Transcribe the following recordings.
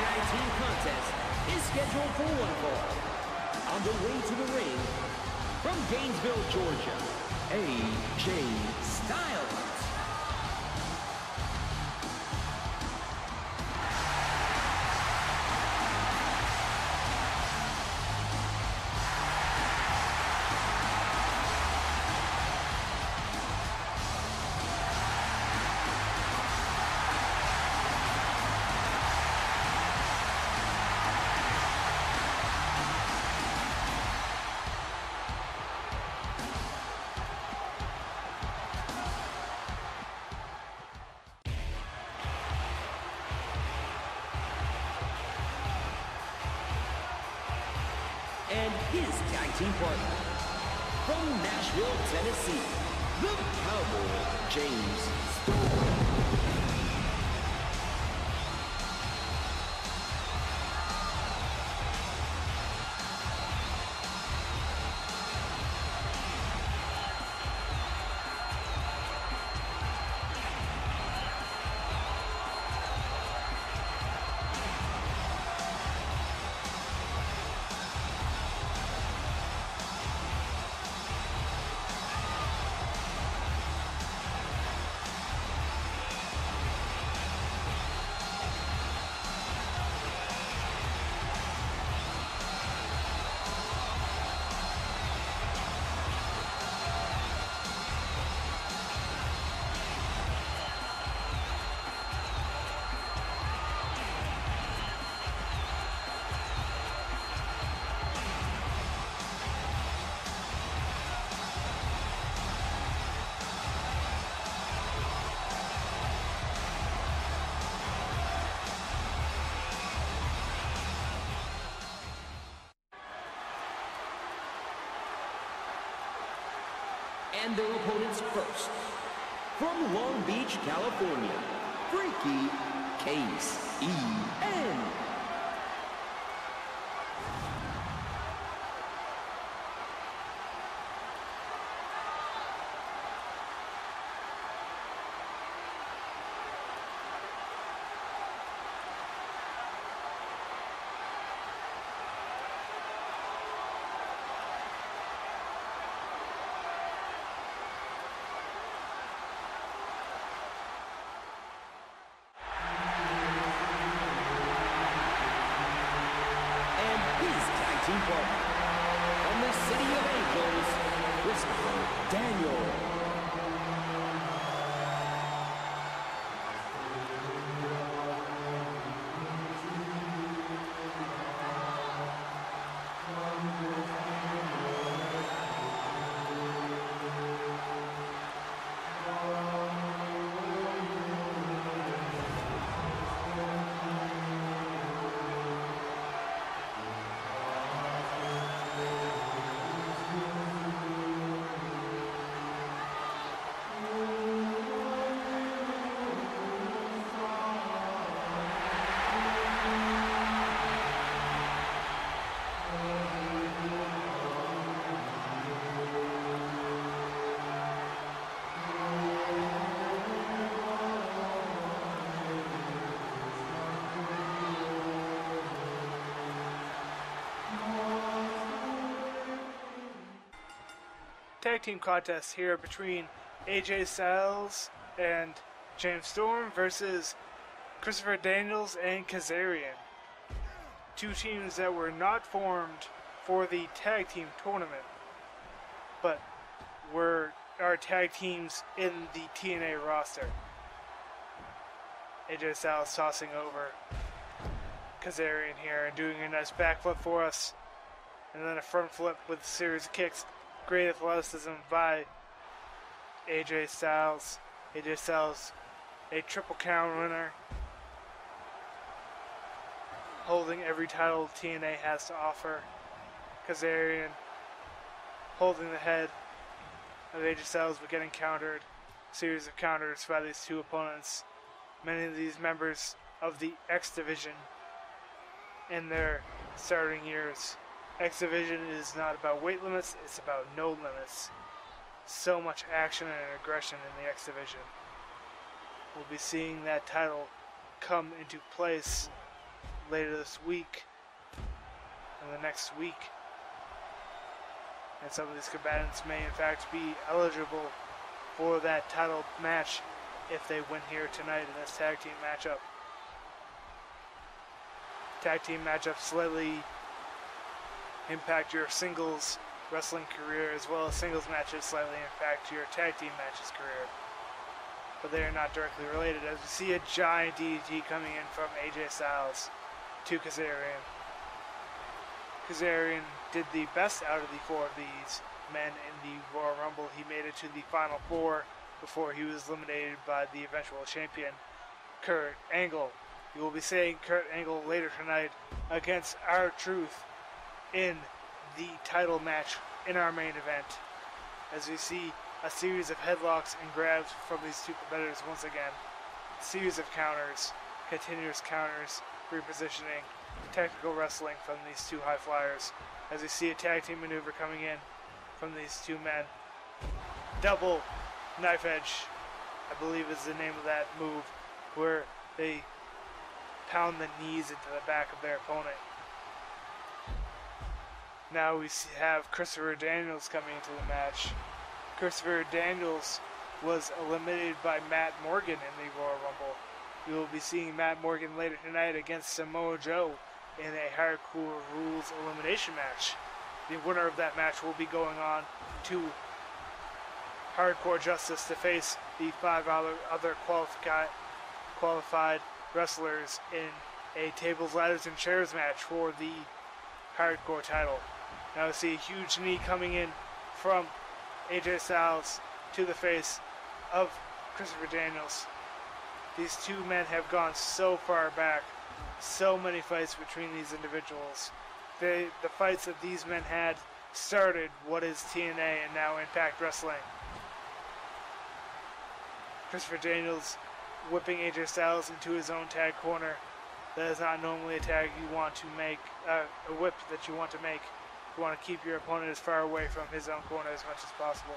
tag team contest is scheduled for one fall. On the way to the ring, from Gainesville, Georgia, AJ Styles. And his tag team partner, from Nashville, Tennessee, the Cowboy, James Storm. And their opponents first, from Long Beach, California, Freaky Case-E-N. Team partner, from the City of Angels, Christopher Daniels. Tag team contest here between AJ Styles and James Storm versus Christopher Daniels and Kazarian. Two teams that were not formed for the tag team tournament, but were our tag teams in the TNA roster. AJ Styles tossing over Kazarian here and doing a nice backflip for us, and then a front flip with a series of kicks. Great athleticism by AJ Styles. AJ Styles, a triple count winner, holding every title TNA has to offer. Kazarian holding the head of AJ Styles but getting countered. A series of counters by these two opponents. Many of these members of the X Division in their starting years. X Division is not about weight limits, it's about no limits. So much action and aggression in the X Division. We'll be seeing that title come into place later this week and the next week. And some of these combatants may in fact be eligible for that title match if they win here tonight in this tag team matchup. Tag team matchups slightly impact your singles wrestling career, as well as singles matches slightly impact your tag team matches career. But they are not directly related, as we see a giant DDT coming in from AJ Styles to Kazarian. Kazarian did the best out of the four of these men in the Royal Rumble. He made it to the final four before he was eliminated by the eventual champion, Kurt Angle. You will be seeing Kurt Angle later tonight against R-Truth in the title match in our main event, as we see a series of headlocks and grabs from these two competitors once again. A series of counters, continuous counters, repositioning, technical wrestling from these two high flyers, as we see a tag team maneuver coming in from these two men. Double knife edge, I believe is the name of that move, where they pound the knees into the back of their opponent. Now we have Christopher Daniels coming into the match. Christopher Daniels was eliminated by Matt Morgan in the Royal Rumble. We will be seeing Matt Morgan later tonight against Samoa Joe in a Hardcore Rules elimination match. The winner of that match will be going on to Hardcore Justice to face the 5 other qualified wrestlers in a tables, ladders, and chairs match for the Hardcore title. Now we see a huge knee coming in from AJ Styles to the face of Christopher Daniels. These two men have gone so far back, so many fights between these individuals. The fights that these men had started what is TNA and now Impact Wrestling. Christopher Daniels whipping AJ Styles into his own tag corner. That is not normally a tag you want to make, a whip that you want to make. You want to keep your opponent as far away from his own corner as much as possible.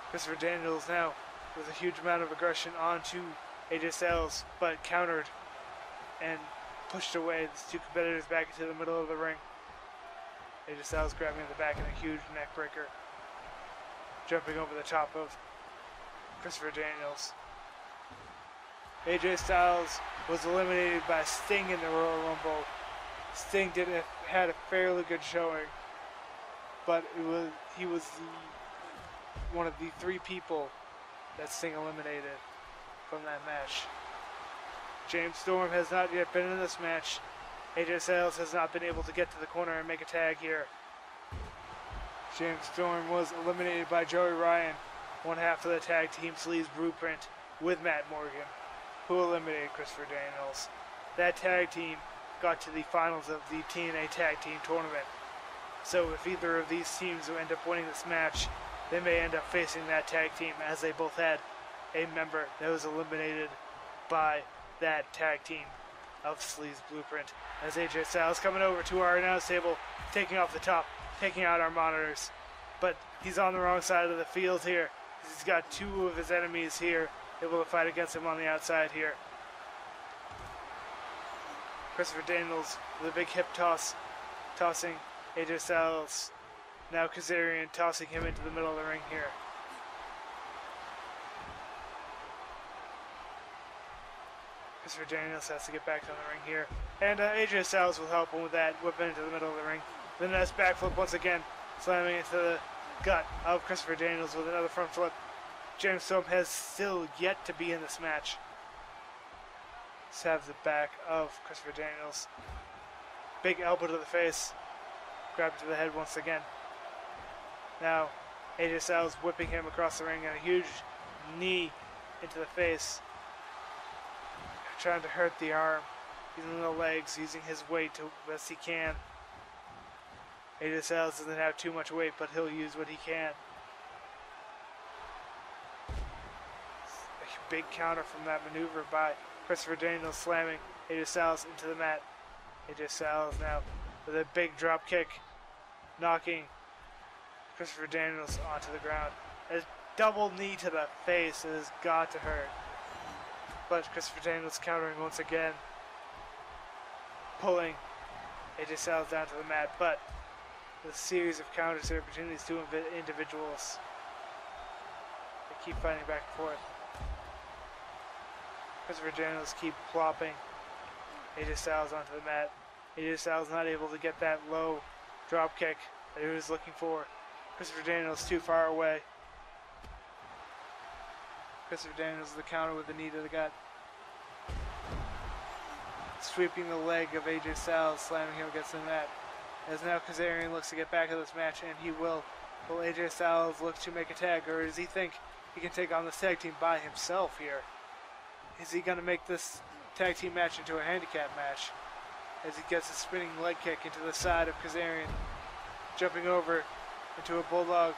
Christopher Daniels now with a huge amount of aggression onto AJ Styles, but countered and pushed away these two competitors back into the middle of the ring. AJ Styles grabbing the back in a huge neck breaker, jumping over the top of Christopher Daniels. AJ Styles was eliminated by Sting in the Royal Rumble. Sting had a fairly good showing, but he was one of the 3 people that Sting eliminated from that match. James Storm has not yet been in this match. AJ Styles has not been able to get to the corner and make a tag here. James Storm was eliminated by Joey Ryan, one half of the tag team Sleaze Blueprint, with Matt Morgan, who eliminated Christopher Daniels. That tag team got to the finals of the TNA Tag Team Tournament. So if either of these teams will end up winning this match, they may end up facing that tag team, as they both had a member that was eliminated by that tag team of Sleaze Blueprint. As AJ Styles coming over to our announce table, taking off the top, taking out our monitors. But he's on the wrong side of the field here. He's got 2 of his enemies here, able to fight against him on the outside here. Christopher Daniels with a big hip toss, tossing AJ Styles. Now Kazarian tossing him into the middle of the ring here. Christopher Daniels has to get back on the ring here. And AJ Styles will help him with that, whipping into the middle of the ring. Then that's backflip once again, slamming into the gut of Christopher Daniels with another front flip. James Storm has still yet to be in this match. Let's have the back of Christopher Daniels. Big elbow to the face. Grab to the head once again. Now, AJ Styles whipping him across the ring and a huge knee into the face. Trying to hurt the arm. Using the legs, using his weight to best he can. AJ Styles doesn't have too much weight, but he'll use what he can. A big counter from that maneuver by Christopher Daniels, slamming AJ Styles into the mat. AJ Styles now with a big drop kick, knocking Christopher Daniels onto the ground. A double knee to the face has got to hurt. But Christopher Daniels countering once again, pulling AJ Styles down to the mat. But the series of counters here between these two individuals, they keep fighting back and forth. Christopher Daniels keep plopping AJ Styles onto the mat. AJ Styles not able to get that low drop kick that he was looking for. Christopher Daniels too far away. Christopher Daniels the counter with the knee to the gut. Sweeping the leg of AJ Styles, slamming him against the mat. As now Kazarian looks to get back in this match, and he will. Will AJ Styles look to make a tag, or does he think he can take on this tag team by himself here? Is he going to make this tag team match into a handicap match? As he gets a spinning leg kick into the side of Kazarian, jumping over into a bulldog,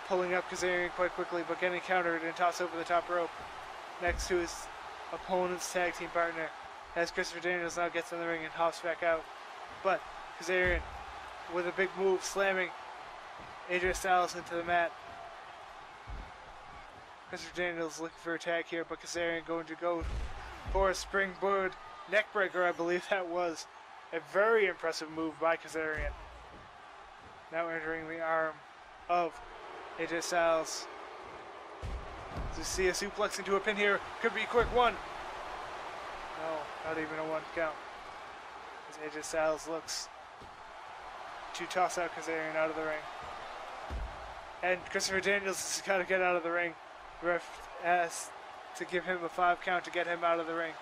pulling up Kazarian quite quickly, but getting countered and tossed over the top rope next to his opponent's tag team partner. As Christopher Daniels now gets in the ring and hops back out, but Kazarian with a big move, slamming AJ Styles into the mat. Christopher Daniels looking for a tag here, but Kazarian going to go for a springboard neckbreaker, I believe that was. A very impressive move by Kazarian. Now entering the arm of AJ Styles. To see a suplex into a pin here. Could be a quick one. No, not even a one count. As AJ Styles looks to toss out Kazarian out of the ring. And Christopher Daniels has got to get out of the ring. The ref asks to give him a 5 count to get him out of the ring.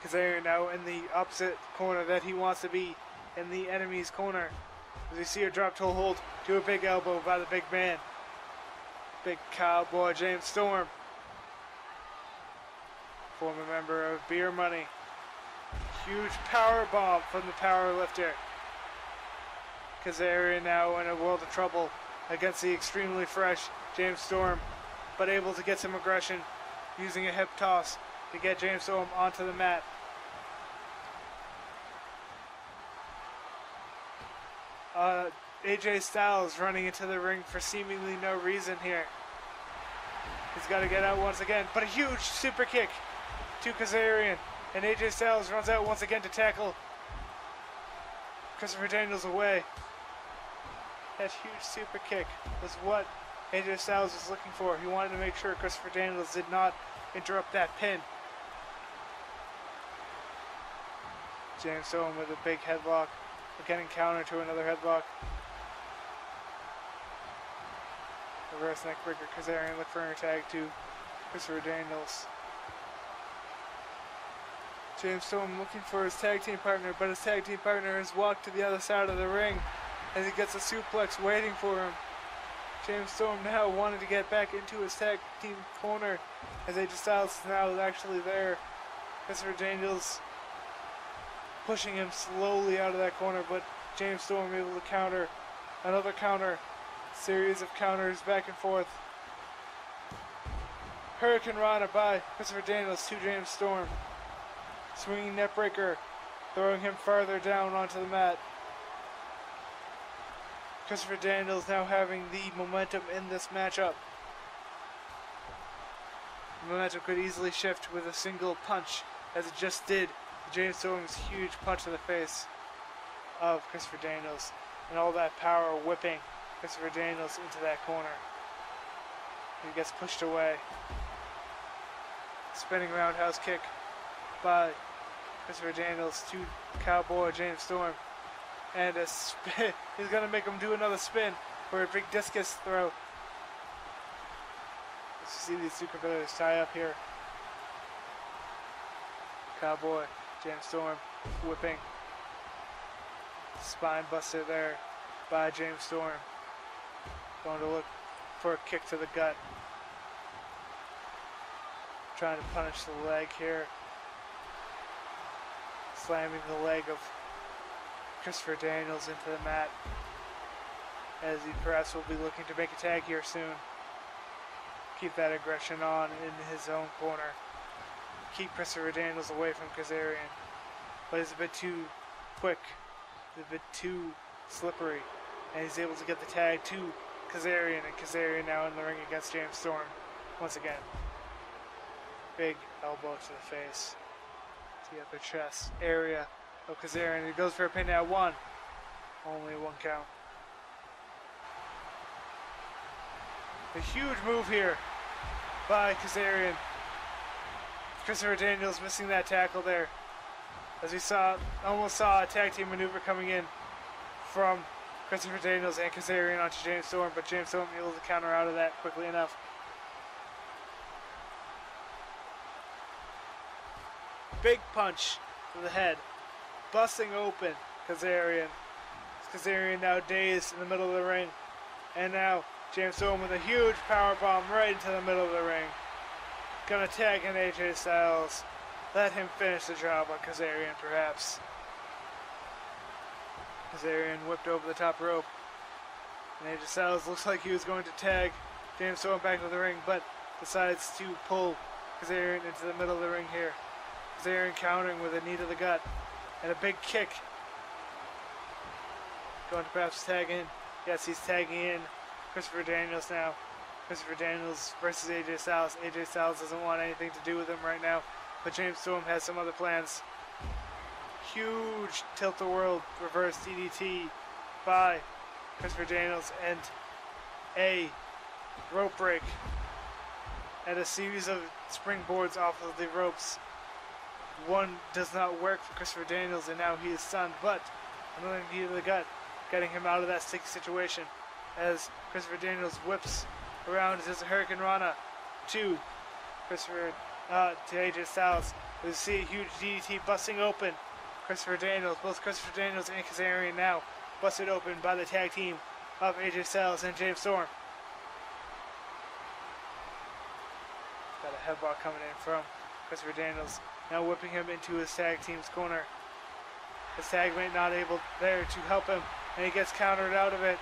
Kazarian now in the opposite corner that he wants to be, in the enemy's corner. As we see a drop toe hold to a big elbow by the big man. Big cowboy James Storm. Former member of Beer Money. Huge power bomb from the power lifter. Kazarian now in a world of trouble against the extremely fresh James Storm, but able to get some aggression using a hip toss to get James Storm onto the mat. AJ Styles running into the ring for seemingly no reason here. He's got to get out once again, but a huge super kick to Kazarian, and AJ Styles runs out once again to tackle Christopher Daniels away. That huge super kick was what AJ Styles was looking for. He wanted to make sure Christopher Daniels did not interrupt that pin. James Storm with a big headlock, getting counter to another headlock. Reverse neckbreaker. Kazarian look for a tag to Christopher Daniels. James Storm looking for his tag team partner, but his tag team partner has walked to the other side of the ring as he gets a suplex waiting for him. James Storm now wanting to get back into his tag team corner as AJ Styles is now actually there. Christopher Daniels pushing him slowly out of that corner, but James Storm able to counter. Another counter. Series of counters back and forth. Hurricane Rana by Christopher Daniels to James Storm. Swinging neckbreaker, throwing him farther down onto the mat. Christopher Daniels now having the momentum in this matchup. The momentum could easily shift with a single punch, as it just did. James Storm's huge punch to the face of Christopher Daniels, and all that power whipping Christopher Daniels into that corner. He gets pushed away. Spinning roundhouse kick by Christopher Daniels to Cowboy James Storm. And a spin. He's going to make him do another spin for a big discus throw. Let's see these two competitors tie up here. Cowboy James Storm whipping. Spine buster there by James Storm. Going to look for a kick to the gut. Trying to punish the leg here. Slamming the leg of Christopher Daniels into the mat, as he perhaps will be looking to make a tag here soon. Keep that aggression on in his own corner. Keep Christopher Daniels away from Kazarian. But he's a bit too quick, a bit too slippery, and he's able to get the tag to Kazarian, and Kazarian now in the ring against James Storm once again. Big elbow to the face. The upper chest area of Kazarian. He goes for a pin at 1. Only 1 count. A huge move here by Kazarian. Christopher Daniels missing that tackle there. As we almost saw a tag team maneuver coming in from Christopher Daniels and Kazarian onto James Storm, but James Storm able to counter out of that quickly enough. Big punch to the head, busting open Kazarian. Kazarian now dazed in the middle of the ring, and now James Storm with a huge powerbomb right into the middle of the ring. Gonna tag in AJ Styles. Let him finish the job on Kazarian, perhaps. Kazarian whipped over the top rope, and AJ Styles looks like he was going to tag James Storm back to the ring, but decides to pull Kazarian into the middle of the ring here. Kazarian countering with a knee to the gut and a big kick. Going to perhaps tag in. Yes, he's tagging in Christopher Daniels now. Christopher Daniels versus AJ Styles. AJ Styles doesn't want anything to do with him right now, but James Storm has some other plans. Huge tilt-the-world reverse DDT by Christopher Daniels and a rope break and a series of springboards off of the ropes. One does not work for Christopher Daniels, and now he is stunned, but another knee to the gut, getting him out of that sticky situation as Christopher Daniels whips around, does a Hurricane Rana to AJ Styles. We see a huge DDT busting open Christopher Daniels. Both Christopher Daniels and Kazarian now busted open by the tag team of AJ Styles and James Storm. Got a headbutt coming in from Christopher Daniels, now whipping him into his tag team's corner. His tag mate not able there to help him, and he gets countered out of it.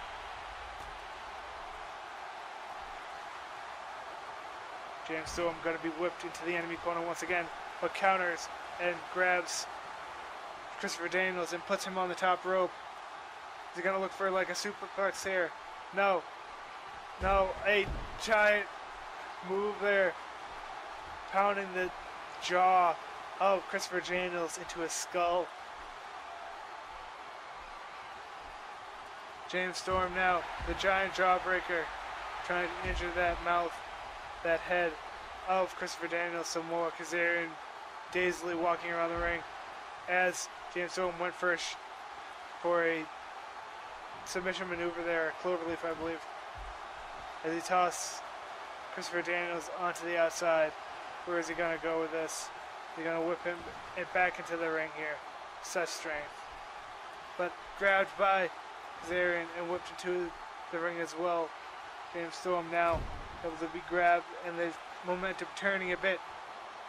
James Storm going to be whipped into the enemy corner once again, but counters and grabs Christopher Daniels and puts him on the top rope. Is he going to look for like a superplex here? No. No, a giant move there. Pounding the jaw of Christopher Daniels into his skull. James Storm now, the giant jawbreaker, trying to injure that mouth, that head of Christopher Daniels. Samoa Kazarian dazedly walking around the ring as James Storm went first for a submission maneuver there, a cloverleaf I believe, as he tossed Christopher Daniels onto the outside. Where is he going to go with this? Is he going to whip him back into the ring here? Such strength. But grabbed by Kazarian and whipped into the ring as well. James Storm now able to be grabbed, and the momentum turning a bit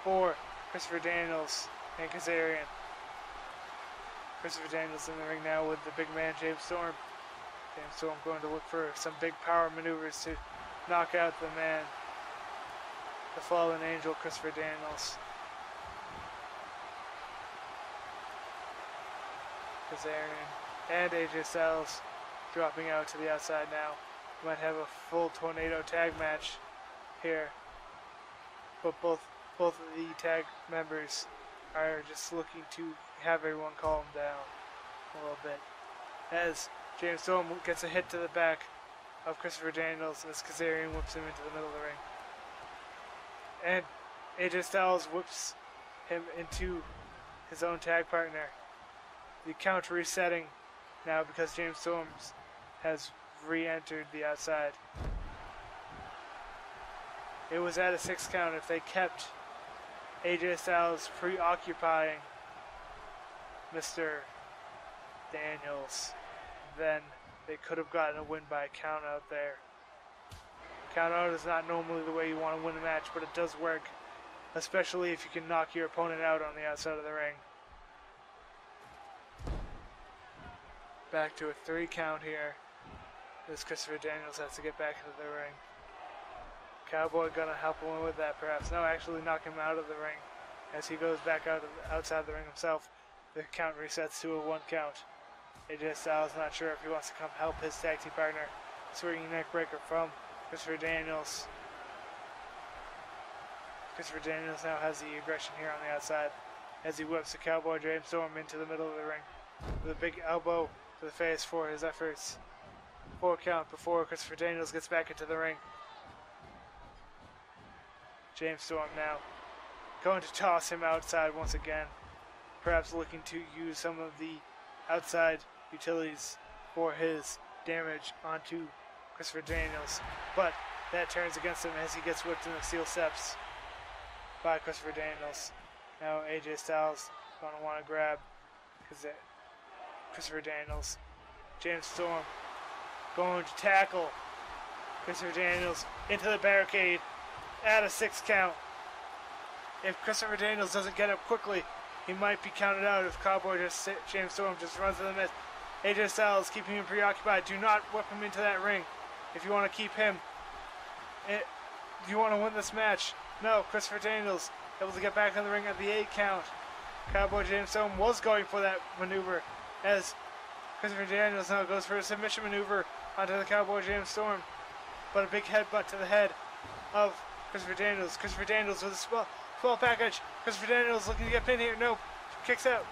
for Christopher Daniels and Kazarian. Christopher Daniels in the ring now with the big man James Storm. James Storm going to look for some big power maneuvers to knock out the man, the fallen angel Christopher Daniels. Kazarian and AJ Styles dropping out to the outside now. We might have a full tornado tag match here, but both of the tag members are just looking to have everyone calm down a little bit. As James Storm gets a hit to the back of Christopher Daniels as Kazarian whips him into the middle of the ring. And AJ Styles whips him into his own tag partner. The count resetting now because James Storm has re-entered the outside. It was at a 6 count. If they kept AJ Styles preoccupying Mr. Daniels, then they could have gotten a win by a count out there. Count out is not normally the way you want to win a match, but it does work, especially if you can knock your opponent out on the outside of the ring. Back to a 3 count here, as Christopher Daniels has to get back into the ring. Cowboy gonna help him with that perhaps. No, actually knock him out of the ring as he goes back outside the ring himself. The count resets to a 1 count. AJ Styles not sure if he wants to come help his tag team partner. Swinging neck breaker from Christopher Daniels. Christopher Daniels now has the aggression here on the outside as he whips the Cowboy James Storm into the middle of the ring with a big elbow to the face for his efforts. 4 count before Christopher Daniels gets back into the ring. James Storm now going to toss him outside once again, perhaps looking to use some of the outside utilities for his damage onto Christopher Daniels, but that turns against him as he gets whipped in the steel steps by Christopher Daniels. Now AJ Styles going to want to grab Christopher Daniels. James Storm going to tackle Christopher Daniels into the barricade at a 6 count. If Christopher Daniels doesn't get up quickly, he might be counted out if James Storm just runs to the miss. AJ Styles keeping him preoccupied. Do not whip him into that ring if you want to keep him. Do you want to win this match? No, Christopher Daniels able to get back in the ring at the 8 count. Cowboy James Storm was going for that maneuver as Christopher Daniels now goes for a submission maneuver onto the Cowboy James Storm. But a big headbutt to the head of Christopher Daniels. Christopher Daniels with a small package. Christopher Daniels looking to get pinned here. No, kicks out.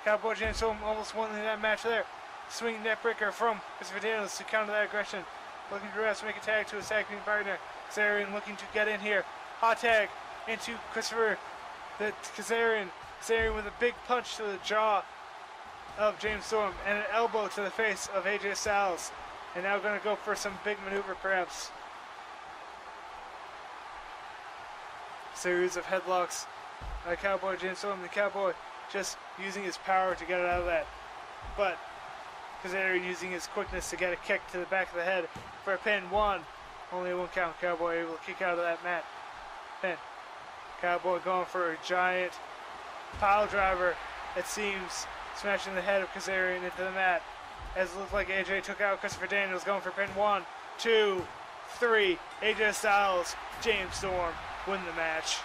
Cowboy James Storm almost winning that match there. Swinging neck breaker from Christopher Daniels to counter that aggression. Looking to make a tag to his tag team partner. Kazarian looking to get in here. Hot tag into Kazarian. Kazarian with a big punch to the jaw of James Storm and an elbow to the face of AJ Styles. And now going to go for some big maneuver perhaps. Series of headlocks by Cowboy James Storm. The Cowboy just using his power to get it out of that. But Kazarian using his quickness to get a kick to the back of the head for a pin. 1. Only a 1 count. Cowboy able to kick out of that mat. Pin. Cowboy going for a giant pile driver, it seems, smashing the head of Kazarian into the mat. As it looks like AJ took out Christopher Daniels, going for pin. 1, 2, 3. AJ Styles, James Storm win the match.